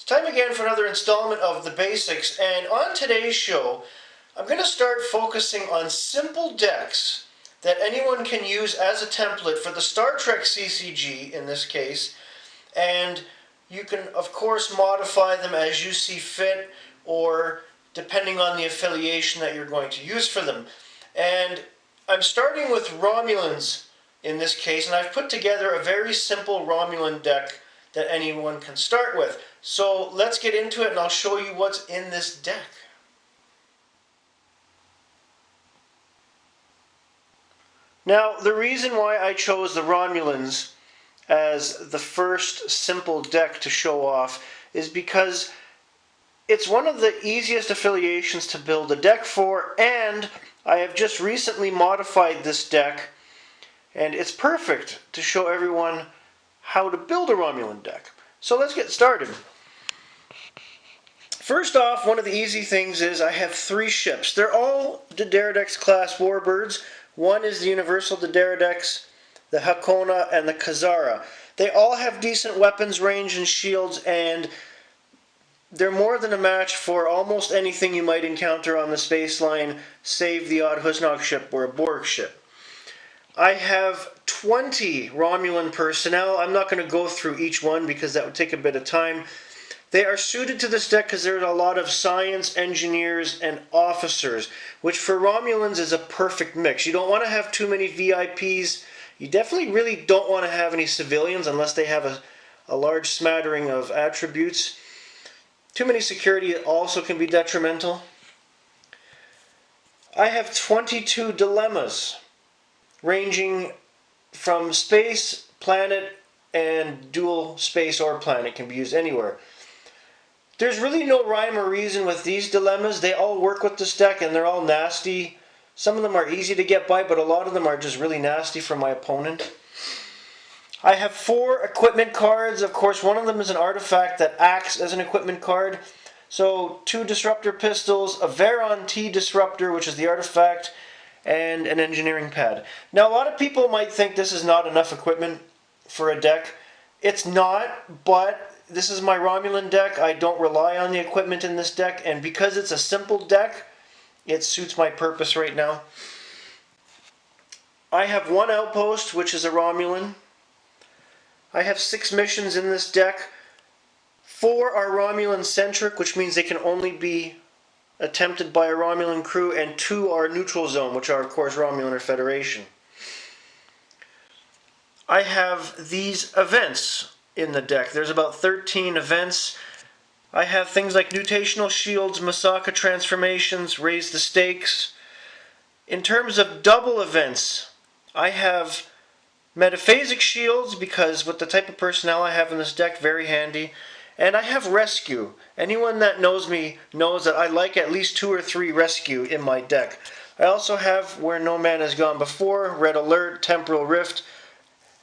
It's time again for another installment of The Basics, and on today's show, I'm going to start focusing on simple decks that anyone can use as a template for the Star Trek CCG in this case, and you can of course modify them as you see fit or depending on the affiliation that you're going to use for them. And I'm starting with Romulans in this case, and I've put together a very simple Romulan deck that anyone can start with. So let's get into it and I'll show you what's in this deck. Now, the reason why I chose the Romulans as the first simple deck to show off is because it's one of the easiest affiliations to build a deck for, and I have just recently modified this deck, and it's perfect to show everyone how to build a Romulan deck. So let's get started. First off, one of the easy things is I have 3 ships. They're all D'deridex class warbirds. One is the Universal D'deridex, the Hakona, and the Kazara. They all have decent weapons range and shields, and they're more than a match for almost anything you might encounter on the space line, save the odd Husnog ship or a Borg ship. I have 20 Romulan personnel. I'm not going to go through each one because that would take a bit of time. They are suited to this deck because there's a lot of science, engineers, and officers, which for Romulans is a perfect mix. You don't want to have too many VIPs. You definitely really don't want to have any civilians unless they have a large smattering of attributes. Too many security also can be detrimental. I have 22 dilemmas, ranging from space, planet, and dual space or planet. Can be used anywhere. There's really no rhyme or reason with these dilemmas. They all work with this deck and they're all nasty. Some of them are easy to get by, but a lot of them are just really nasty for my opponent. I have 4 equipment cards. Of course, one of them is an artifact that acts as an equipment card. So 2 disruptor pistols, a Veron T disruptor, which is the artifact, and an engineering pad. Now, a lot of people might think this is not enough equipment for a deck. It's not, but this is my Romulan deck. I don't rely on the equipment in this deck, and because it's a simple deck, it suits my purpose right now. I have 1 outpost, which is a Romulan. I have 6 missions in this deck. 4 are Romulan-centric, which means they can only be attempted by a Romulan crew, and 2 are neutral zone, which are, of course, Romulan or Federation. I have these events in the deck. There's about 13 events. I have things like Nutational Shields, Masaka Transformations, Raise the Stakes. In terms of double events, I have Metaphasic Shields, because with the type of personnel I have in this deck, very handy. And I have Rescue. Anyone that knows me knows that I like at least 2 or 3 Rescue in my deck. I also have Where No Man Has Gone Before, Red Alert, Temporal Rift,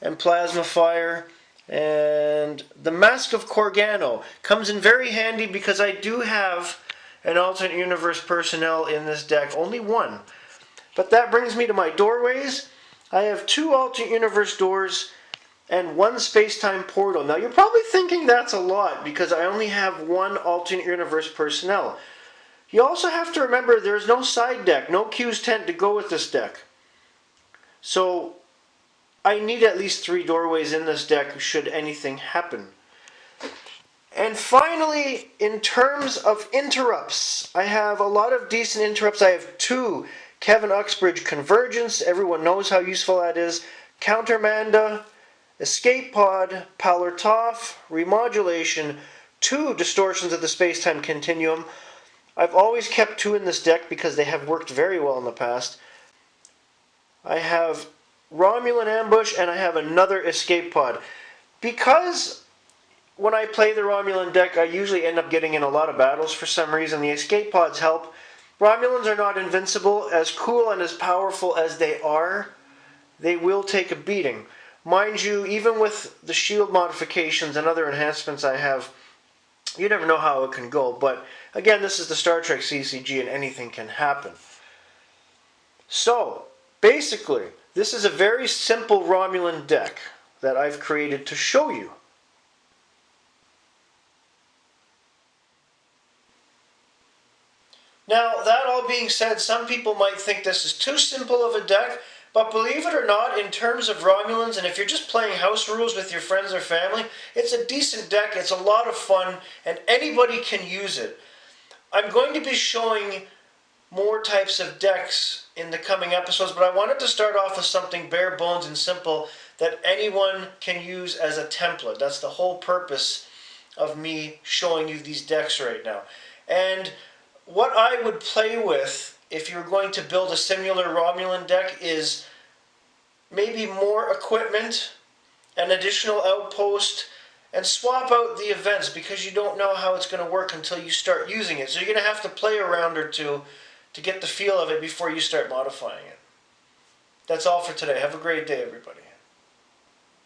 and Plasma Fire. And the Mask of Corgano comes in very handy because I do have an alternate universe personnel in this deck. Only 1. But that brings me to my doorways. I have 2 alternate universe doors and 1 space-time portal. Now you're probably thinking that's a lot because I only have 1 alternate universe personnel. You also have to remember there's no side deck, no Q's tent to go with this deck. So I need at least 3 doorways in this deck should anything happen. And finally, in terms of interrupts, I have a lot of decent interrupts. I have 2 Kevin Uxbridge Convergence. Everyone knows how useful that is. Countermanda, Escape Pod, Palertoff, Remodulation, 2 Distortions of the Space-Time Continuum. I've always kept 2 in this deck because they have worked very well in the past. I have Romulan Ambush, and I have another Escape Pod. Because when I play the Romulan deck, I usually end up getting in a lot of battles for some reason. The Escape Pods help. Romulans are not invincible. As cool and as powerful as they are, they will take a beating. Mind you, even with the shield modifications and other enhancements I have, you never know how it can go. But again, this is the Star Trek CCG and anything can happen. So, basically, this is a very simple Romulan deck that I've created to show you. Now, that all being said, some people might think this is too simple of a deck, but believe it or not, in terms of Romulans, and if you're just playing house rules with your friends or family, it's a decent deck, it's a lot of fun, and anybody can use it. I'm going to be showing more types of decks in the coming episodes, but I wanted to start off with something bare bones and simple that anyone can use as a template. That's the whole purpose of me showing you these decks right now. And what I would play with if you're going to build a similar Romulan deck is maybe more equipment, an additional outpost, and swap out the events because you don't know how it's going to work until you start using it. So you're going to have to play a round or two to get the feel of it before you start modifying it. That's all for today. Have a great day, everybody.